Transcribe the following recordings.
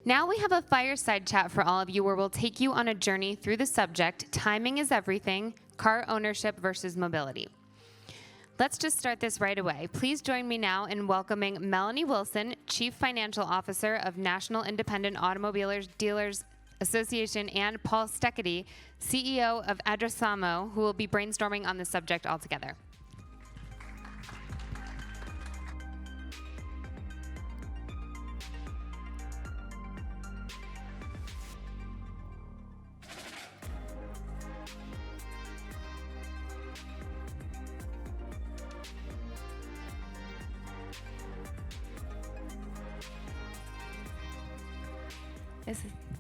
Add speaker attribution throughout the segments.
Speaker 1: Now we have a fireside chat for all of you where we'll take you on a journey through the subject, timing is everything, car ownership versus mobility. Let's just start this right away. Please join me now in welcoming Melanie Wilson, Chief Financial Officer of National Independent Automobile Dealers Association, and Paul Steketee, CEO of Addressamo, who will be brainstorming on the subject altogether.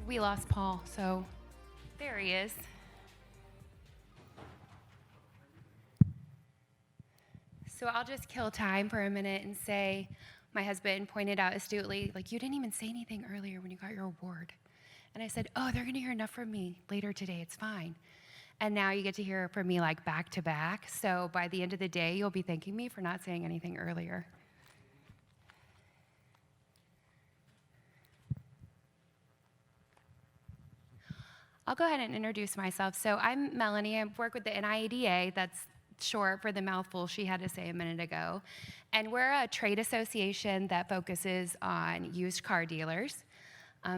Speaker 2: We lost Paul, so there he is. So I'll just kill time for a minute and say, my husband pointed out astutely, like, you didn't even say anything earlier when you got your award. And I said, oh, they're gonna hear enough from me later today, it's fine. And now you get to hear from me like back to back. So by the end of the day, you'll be thanking me for not saying anything earlier. I'll go ahead and introduce myself. So I'm Melanie. I work with the NIADA, that's short for the mouthful she had to say a minute ago. And we're a trade association that focuses on used car dealers.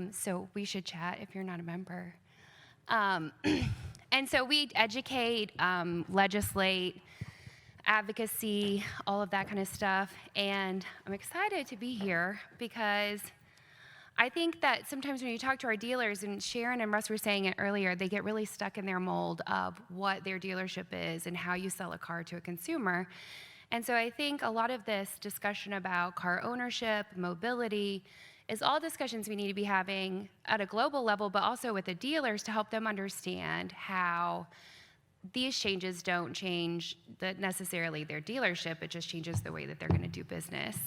Speaker 2: So we should chat if you're not a member. And so we educate, legislate, advocacy, all of that kind of stuff. And I'm excited to be here because I think that sometimes when you talk to our dealers, and Sharon and Russ were saying it earlier, they get really stuck in their mold of what their dealership is and how you sell a car to a consumer. And so I think a lot of this discussion about car ownership, mobility, is all discussions we need to be having at a global level, but also with the dealers to help them understand how these changes don't change necessarily their dealership, it just changes the way that they're gonna do business.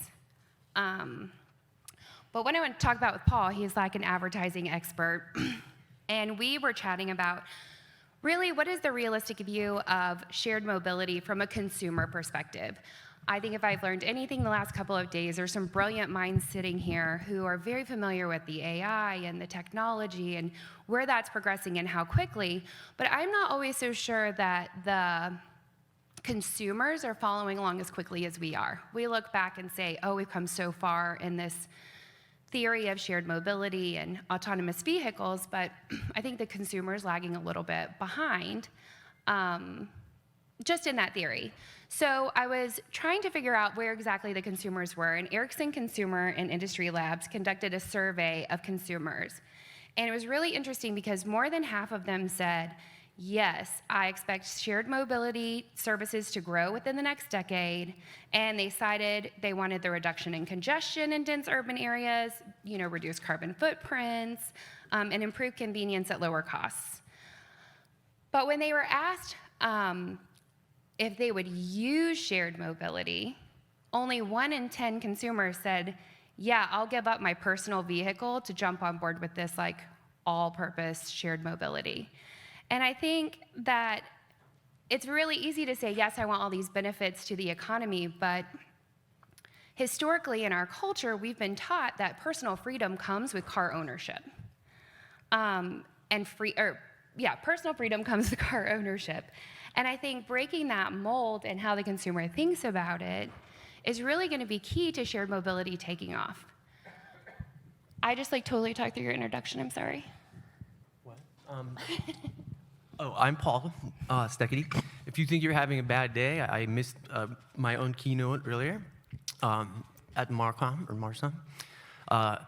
Speaker 2: But what I want to talk about with Paul, he's like an advertising expert. And we were chatting about really what is the realistic view of shared mobility from a consumer perspective. I think if I've learned anything the last couple of days, there's some brilliant minds sitting here who are very familiar with the AI and the technology and where that's progressing and how quickly. But I'm not always so sure that the consumers are following along as quickly as we are. We look back and say, oh, we've come so far in this theory of shared mobility and autonomous vehicles, but I think the consumer's lagging a little bit behind just in that theory. So I was trying to figure out where exactly the consumers were, and Ericsson Consumer and Industry Labs conducted a survey of consumers. And it was really interesting because more than half of them said, yes, I expect shared mobility services to grow within the next decade, and they cited they wanted the reduction in congestion in dense urban areas, reduce carbon footprints, and improve convenience at lower costs. But when they were asked if they would use shared mobility, only 1 in 10 consumers said, yeah, I'll give up my personal vehicle to jump on board with this like all-purpose shared mobility. And I think that it's really easy to say, yes, I want all these benefits to the economy, but historically in our culture, we've been taught that personal freedom comes with car ownership. Personal freedom comes with car ownership. And I think breaking that mold and how the consumer thinks about it is really gonna be key to shared mobility taking off. I just totally talked through your introduction, I'm sorry.
Speaker 3: What? I'm Paul Steketee. If you think you're having a bad day, I missed my own keynote earlier at Marcom. I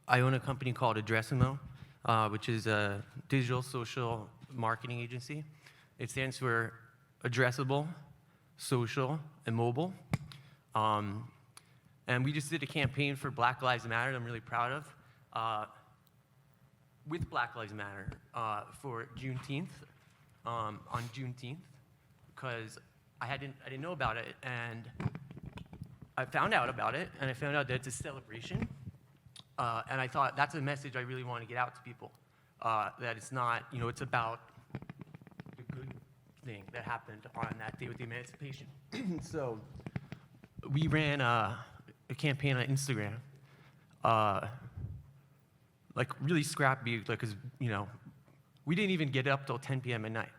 Speaker 3: own a company called Addressamo, which is a digital social marketing agency. It stands for addressable, social, and mobile. And we just did a campaign for Black Lives Matter that I'm really proud of. With Black Lives Matter for Juneteenth, on Juneteenth, because I didn't know about it, and I found out about it, and I found out that it's a celebration, and I thought that's a message I really want to get out to people, that it's not, it's about the good thing that happened on that day with the emancipation. So we ran a campaign on Instagram like really scrappy, like, 'cause, you know, we didn't even get up till 10 p.m. at night.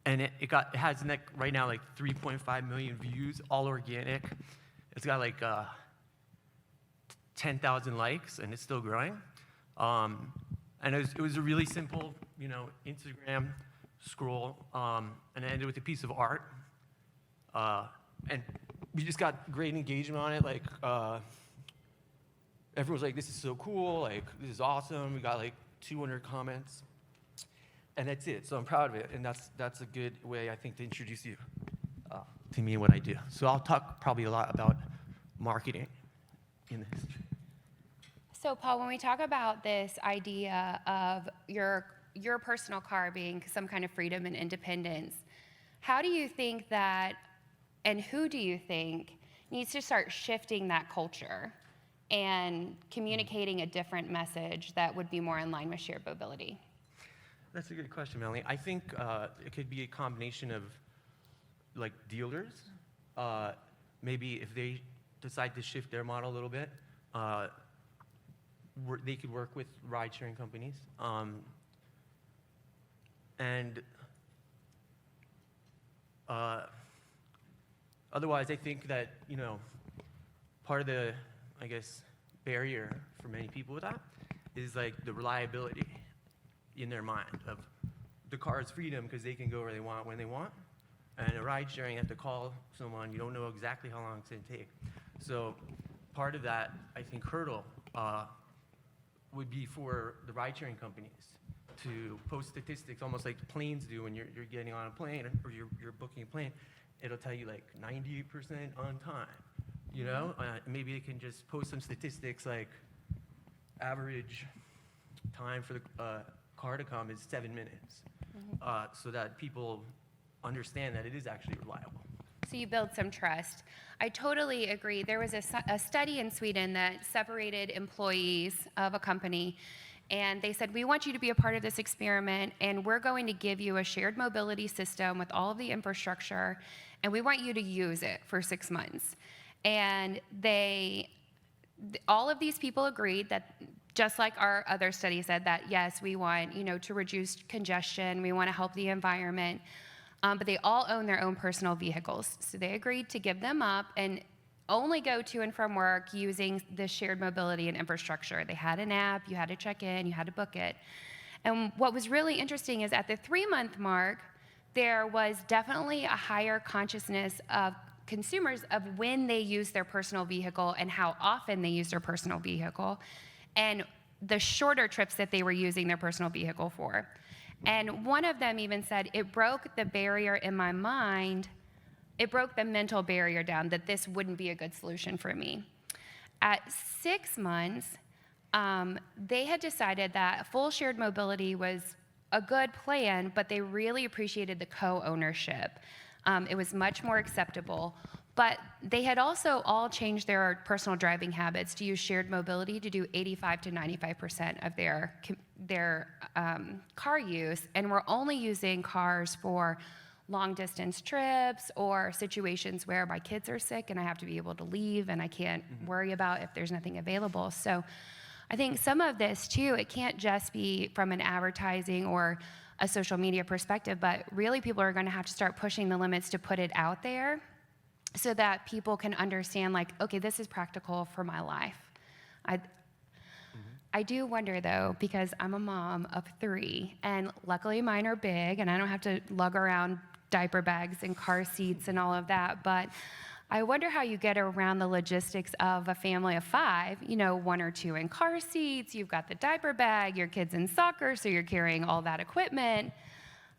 Speaker 3: And it has right now like 3.5 million views, all organic. It's got like 10,000 likes, and it's still growing. And it was a really simple, you know, Instagram scroll, and it ended with a piece of art. And we just got great engagement on it. Like, everyone's like, this is so cool, like, this is awesome. We got like 200 comments. And that's it, so I'm proud of it. And that's a good way, I think, to introduce you to me and what I do. So I'll talk probably a lot about marketing in the history.
Speaker 2: So Paul, when we talk about this idea of your personal car being some kind of freedom and independence, how do you think that, and who do you think needs to start shifting that culture and communicating a different message that would be more in line with shared mobility?
Speaker 3: That's a good question, Melanie. I think it could be a combination of like dealers. Maybe if they decide to shift their model a little bit, they could work with ride-sharing companies. And otherwise, I think that, you know, part of the, I guess, barrier for many people with that is like the reliability in their mind of the car is freedom because they can go where they want when they want, and a ride sharing, you have to call someone, you don't know exactly how long it's going to take. So part of that, I think, hurdle would be for the ride sharing companies to post statistics almost like planes do when you're getting on a plane or you're booking a plane. It'll tell you like 98% on time, you know? Maybe they can just post some statistics like average time for the car to come is 7 minutes, so that people understand that it is actually reliable.
Speaker 2: So you build some trust. I totally agree. There was a study in Sweden that separated employees of a company, and they said, we want you to be a part of this experiment, and we're going to give you a shared mobility system with all of the infrastructure, and we want you to use it for 6 months. And all of these people agreed that, just like our other study said, that yes, we want, you know, to reduce congestion, we want to help the environment, but they all own their own personal vehicles. So they agreed to give them up and only go to and from work using the shared mobility and infrastructure. They had an app, you had to check in, you had to book it. And what was really interesting is at the 3-month mark, there was definitely a higher consciousness of consumers of when they use their personal vehicle and how often they use their personal vehicle, and the shorter trips that they were using their personal vehicle for. And one of them even said, it broke the barrier in my mind, it broke the mental barrier down that this wouldn't be a good solution for me. At 6 months, they had decided that full shared mobility was a good plan, but they really appreciated the co-ownership. It was much more acceptable. But they had also all changed their personal driving habits to use shared mobility to do 85 to 95% of their car use, and were only using cars for long distance trips or situations where my kids are sick and I have to be able to leave and I can't worry about if there's nothing available. So I think some of this too, it can't just be from an advertising or a social media perspective, but really people are going to have to start pushing the limits to put it out there, so that people can understand, like, okay, this is practical for my life. I do wonder, though, because I'm a mom of 3, and luckily mine are big, and I don't have to lug around diaper bags and car seats and all of that, but I wonder how you get around the logistics of a family of 5, you know, 1 or 2 in car seats, you've got the diaper bag, your kid's in soccer, so you're carrying all that equipment.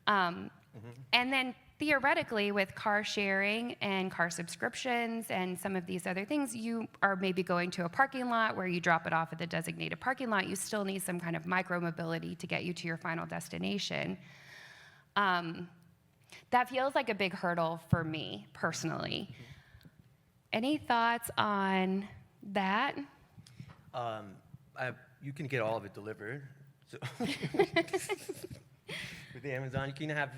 Speaker 2: And then theoretically, with car sharing and car subscriptions and some of these other things, you are maybe going to a parking lot where you drop it off at the designated parking lot. You still need some kind of micro-mobility to get you to your final destination. That feels like a big hurdle for me, personally. Any thoughts on that?
Speaker 3: You can get all of it delivered. So with Amazon, you can have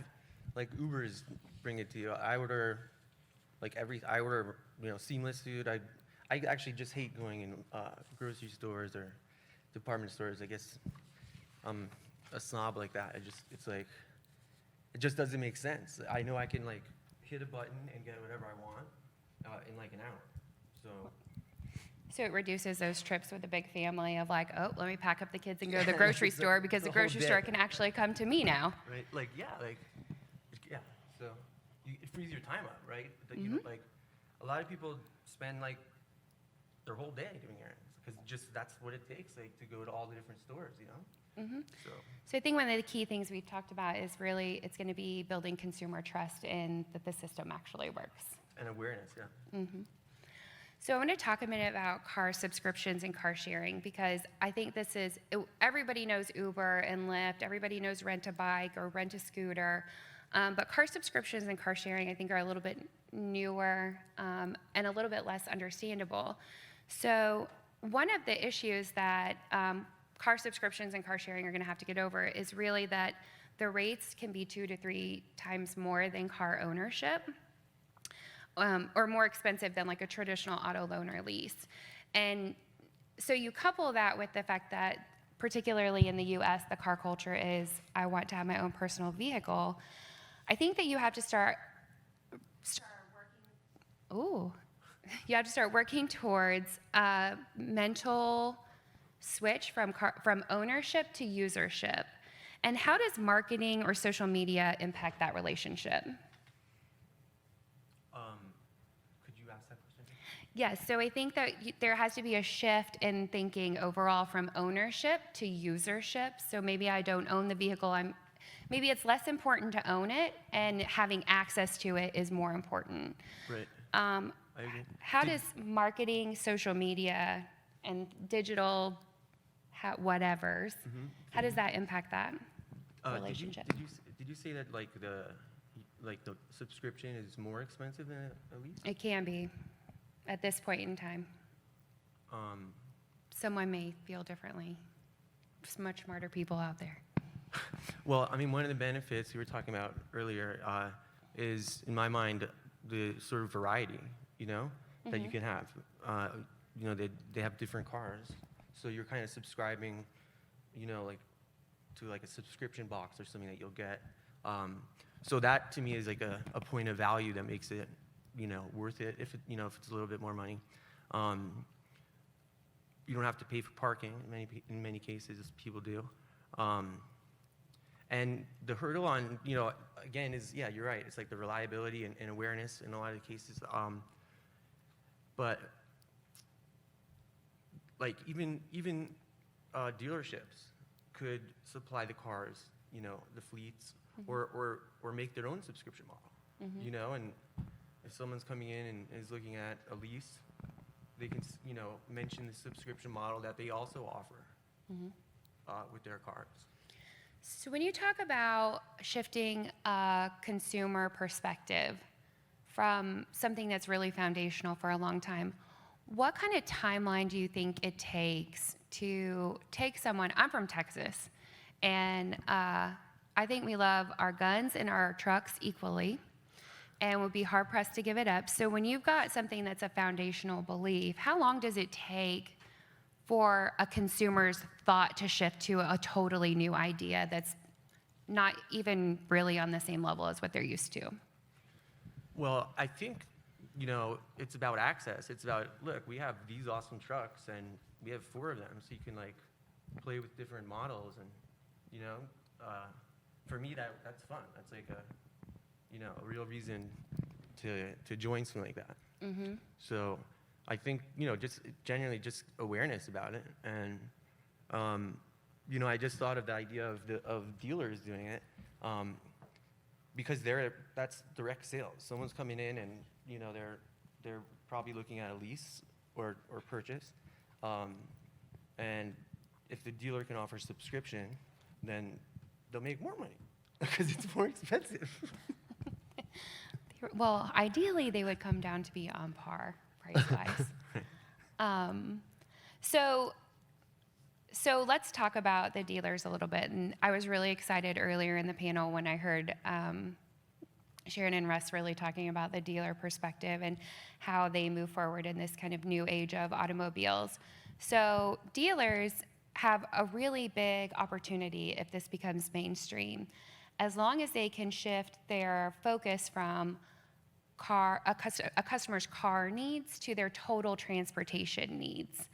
Speaker 3: like Ubers bring it to you. I order, you know, seamless food.
Speaker 4: I actually just hate going in grocery stores or department stores. I guess I'm a snob like that. It's like, it just doesn't make sense. I know I can like hit a button and get whatever I want in like an hour.
Speaker 2: So it reduces those trips with a big family of like, oh, let me pack up the kids and go to the grocery store because the
Speaker 4: the whole
Speaker 2: grocery
Speaker 4: day.
Speaker 2: store can actually come to me now.
Speaker 4: Right? Like, yeah, so it frees your time up, right? That you don't, like, a lot of people spend like their whole day doing errands because just that's what it takes, like, to go to all the different stores, you know?
Speaker 2: So I think one of the key things we've talked about is really it's going to be building consumer trust in that the system actually works.
Speaker 4: And awareness, yeah.
Speaker 2: So I want to talk a minute about car subscriptions and car sharing because I think this is, everybody knows Uber and Lyft, everybody knows rent a bike or rent a scooter, but car subscriptions and car sharing I think are a little bit newer and a little bit less understandable. So one of the issues that car subscriptions and car sharing are going to have to get over is really that the rates can be 2 to 3 times more than car ownership. Or more expensive than like a traditional auto loan or lease. And so you couple that with the fact that, particularly in the US, the car culture is, I want to have my own personal vehicle. I think that you have to start working towards a mental switch from ownership to usership. And how does marketing or social media impact that relationship?
Speaker 4: Could you ask that question?
Speaker 2: Yes, so I think that there has to be a shift in thinking overall from ownership to usership. So maybe I don't own the vehicle, maybe it's less important to own it, and having access to it is more important.
Speaker 4: Right. I agree.
Speaker 2: How does marketing, social media, and digital whatevers, how does that impact that relationship?
Speaker 4: Did you say that like the subscription is more expensive than a lease?
Speaker 2: It can be at this point in time. Someone may feel differently. There's much smarter people out there.
Speaker 4: Well, I mean, one of the benefits we were talking about earlier is, in my mind, the sort of variety, you know, that you can have. You know, they have different cars, so you're kind of subscribing, you know, like to like a subscription box or something that you'll get. So that to me is like a point of value that makes it, you know, worth it if it's a little bit more money. You don't have to pay for parking in many cases. People do. And the hurdle on, you know, again is, yeah, you're right. It's like the reliability and awareness in a lot of the cases. But like even dealerships could supply the cars, you know, the fleets, or make their own subscription model, you know. And if someone's coming in and is looking at a lease, they can, you know, mention the subscription model that they also offer with their cars.
Speaker 2: So when you talk about shifting a consumer perspective from something that's really foundational for a long time, what kind of timeline do you think it takes to take someone, I'm from Texas, and I think we love our guns and our trucks equally and would be hard pressed to give it up. So when you've got something that's a foundational belief, how long does it take for a consumer's thought to shift to a totally new idea that's not even really on the same level as what they're used to?
Speaker 4: Well, I think, you know, it's about access. It's about, look, we have these awesome trucks, and we have 4 of them, so you can, like, play with different models. And, you know, for me, that's fun. That's like a real reason to join something like that. So I think, you know, just genuinely just awareness about it. And, you know, I just thought of the idea of dealers doing it, because that's direct sales. Someone's coming in and, you know, they're probably looking at a lease or purchase. And if the dealer can offer subscription, then they'll make more money because it's more expensive.
Speaker 2: Well, ideally, they would come down to be on par price-wise. So let's talk about the dealers a little bit. And I was really excited earlier in the panel when I heard Sharon and Russ really talking about the dealer perspective and how they move forward in this kind of new age of automobiles. So dealers have a really big opportunity if this becomes mainstream, as long as they can shift their focus from a customer's car needs to their total transportation needs.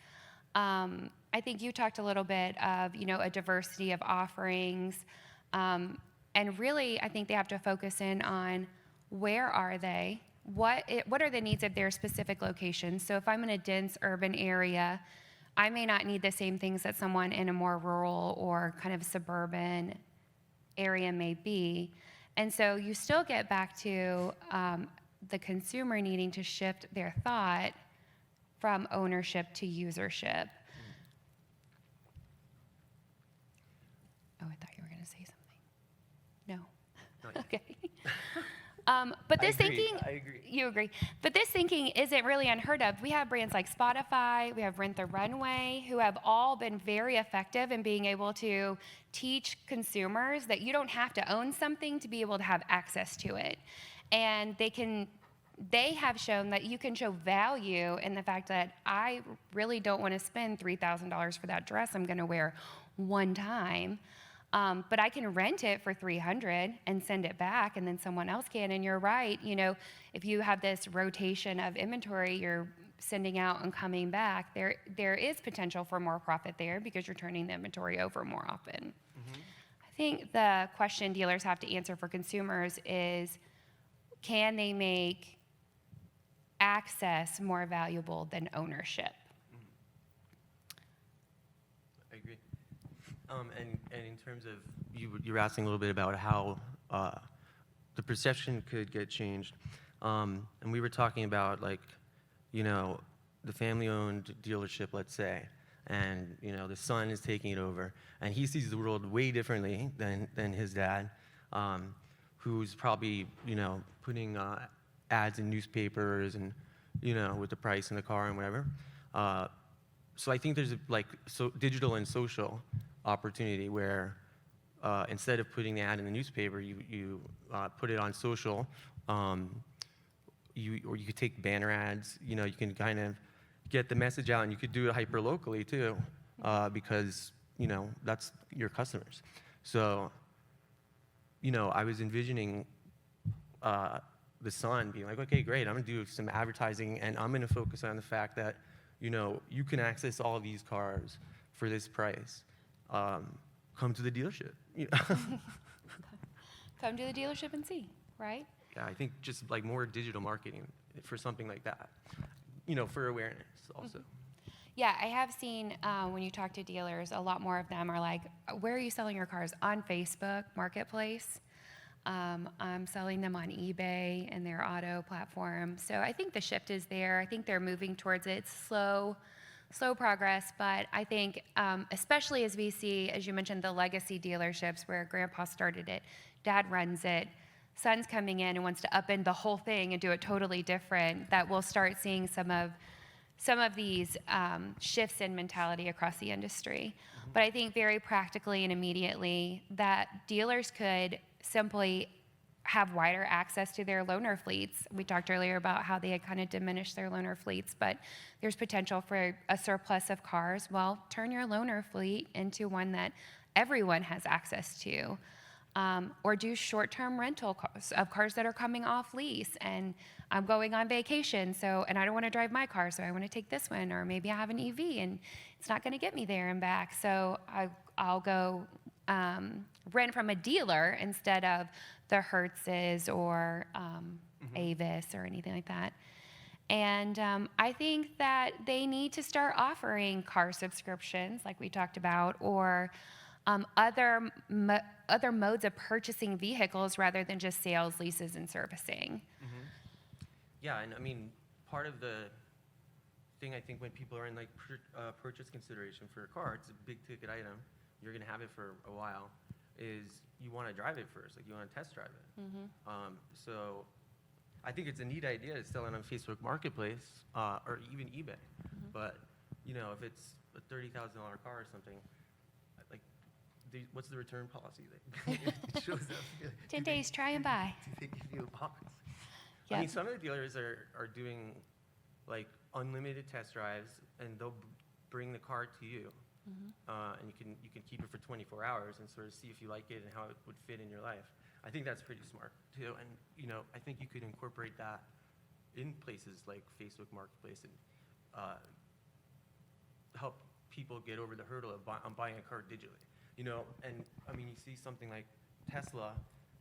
Speaker 2: I think you talked a little bit of, a diversity of offerings, and really, I think they have to focus in on where are they, what are the needs of their specific locations. So if I'm in a dense urban area, I may not need the same things that someone in a more rural or kind of suburban area may be. And so you still get back to the consumer needing to shift their thought from ownership to usership. Oh, I thought you were going to say something. No.
Speaker 3: Not yet.
Speaker 2: Okay. But this thinking,
Speaker 3: I agree.
Speaker 2: you agree, but this thinking isn't really unheard of. We have brands like Spotify, we have Rent the Runway, who have all been very effective in being able to teach consumers that you don't have to own something to be able to have access to it. And they have shown that you can show value in the fact that I really don't want to spend $3,000 for that dress I'm going to wear one time. But I can rent it for $300 and send it back, and then someone else can. And you're right, if you have this rotation of inventory you're sending out and coming back, there is potential for more profit there because you're turning the inventory over more often. Mm-hmm. I think the question dealers have to answer for consumers is, can they make access more valuable than ownership?
Speaker 3: I agree. And in terms of, you were asking a little bit about how the perception could get changed. And we were talking about, the family-owned dealership, let's say, and, the son is taking it over, and he sees the world way differently than his dad, who's probably, putting ads in newspapers and, with the price in the car and whatever. So I think there's digital and social opportunity where instead of putting the ad in the newspaper, you put it on social. Or you could take banner ads. You can kind of get the message out, and you could do it hyper locally too, because that's your customers. So I was envisioning the son being like, okay, great, I'm gonna do some advertising, and I'm gonna focus on the fact that you can access all of these cars for this price. Come to the dealership.
Speaker 2: Come to the dealership and see, right?
Speaker 3: Yeah, I think just more digital marketing for something like that, for awareness also.
Speaker 2: Yeah, I have seen when you talk to dealers, a lot more of them are like, where are you selling your cars? On Facebook Marketplace. I'm selling them on eBay and their auto platform. So I think the shift is there. I think they're moving towards it. It's slow progress, but I think especially as we see, as you mentioned, the legacy dealerships where grandpa started it, dad runs it, son's coming in and wants to upend the whole thing and do it totally different, that we'll start seeing some of these shifts in mentality across the industry. Mm-hmm. But I think very practically and immediately that dealers could simply have wider access to their loaner fleets. We talked earlier about how they had kind of diminished their loaner fleets, but there's potential for a surplus of cars. Well, turn your loaner fleet into one that everyone has access to. Or do short-term rental of cars that are coming off lease, and I'm going on vacation, and I don't want to drive my car, so I want to take this one, or maybe I have an EV and it's not going to get me there and back, so I'll go rent from a dealer instead of the Hertz's or Avis or anything like that. And I think that they need to start offering car subscriptions, like we talked about, or other modes of purchasing vehicles rather than just sales, leases, and servicing.
Speaker 3: Mm-hmm. Yeah, and I mean, part of the thing I think when people are in purchase consideration for a car, it's a big ticket item. You're gonna have it for a while. Is you want to drive it first, you want to test drive it. Mm-hmm. So I think it's a neat idea to sell it on Facebook Marketplace or even eBay. Mm-hmm. But if it's a $30,000 car or something,
Speaker 4: what's the return policy? It shows up.
Speaker 2: 10 days, try and buy.
Speaker 4: They give you a box.
Speaker 2: Yep.
Speaker 4: I mean, some of the dealers are doing like unlimited test drives, and they'll bring the car to you, and you can keep it for 24 hours and sort of see if you like it and how it would fit in your life. I think that's pretty smart too, and I think you could incorporate that in places like Facebook Marketplace and help people get over the hurdle of buying a car digitally. And I mean, you see something like Tesla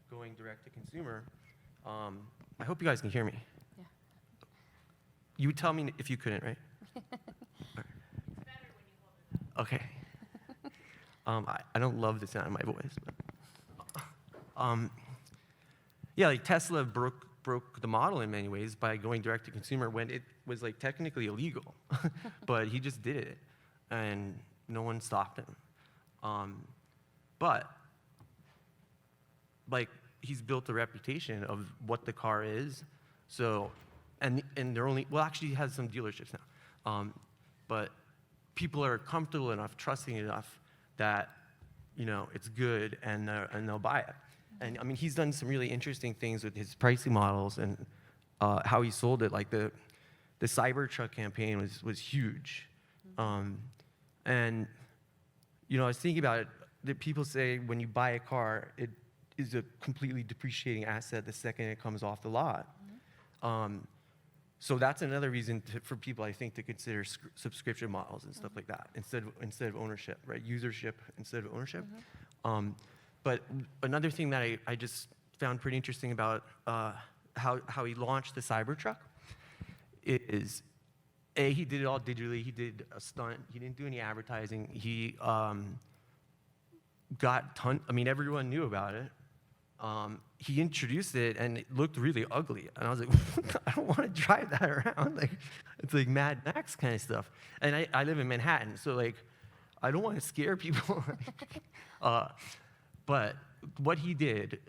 Speaker 4: going direct to consumer. I hope you guys can hear me.
Speaker 2: Yeah.
Speaker 4: You would tell me if you couldn't, right? Okay. I don't love the sound of my voice. But, yeah, like Tesla broke the model in many ways by going direct to consumer when it was like technically illegal, but he just did it, and no one stopped him. But like he's built a reputation of what the car is, so and they're only actually he has some dealerships now, but people are comfortable enough, trusting enough that it's good and they'll buy it. And I mean, he's done some really interesting things with his pricing models and how he sold it. Like the Cybertruck campaign was huge, and I was thinking about it. That people say when you buy a car, it is a completely depreciating asset the second it comes off the lot. So that's another reason for people, I think, to consider subscription models and stuff like that instead of ownership, right? Usership instead of ownership. But another thing that I just found pretty interesting about how he launched the Cybertruck is, he did it all digitally. He did a stunt. He didn't do any advertising. He everyone knew about it. He introduced it, and it looked really ugly. And I was like, I don't want to drive that around. Like, it's like Mad Max kind of stuff. And I live in Manhattan, so like, I don't want to scare people. But what he did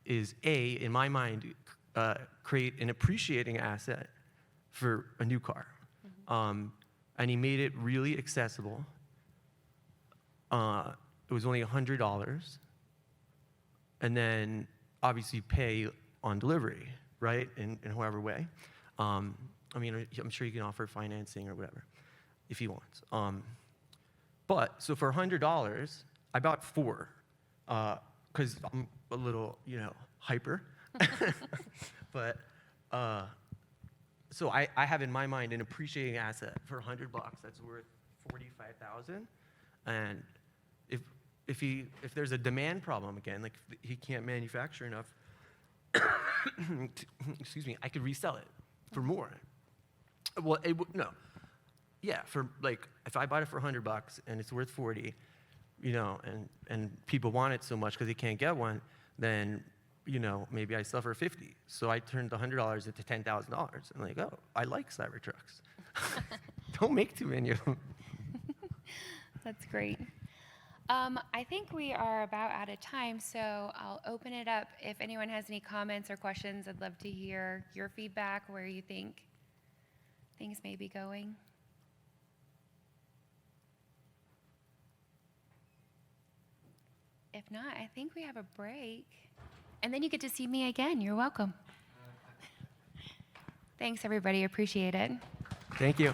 Speaker 4: is, in my mind, create an appreciating asset for a new car. And he made it really accessible. It was only $100. And then obviously pay on delivery, right? In however way. I mean, I'm sure you can offer financing or whatever if he wants. But so for $100, I bought 4 because I'm a little, hyper. But so I have in my mind an appreciating asset for $100 that's worth $45,000, and if there's a demand problem again, like he can't manufacture enough, excuse me, I could resell it for more. Well, for like if I bought it for $100 and it's worth 40, and people want it so much because they can't get one, then maybe I sell for 50. So I turned the $100 into $10,000. I'm like, oh, I like Cybertrucks. Don't make too many of them.
Speaker 2: That's great. I think we are about out of time, so I'll open it up. If anyone has any comments or questions, I'd love to hear your feedback, where you think things may be going. If not, I think we have a break. And then you get to see me again. You're welcome. Thanks, everybody. Appreciate it.
Speaker 4: Thank you.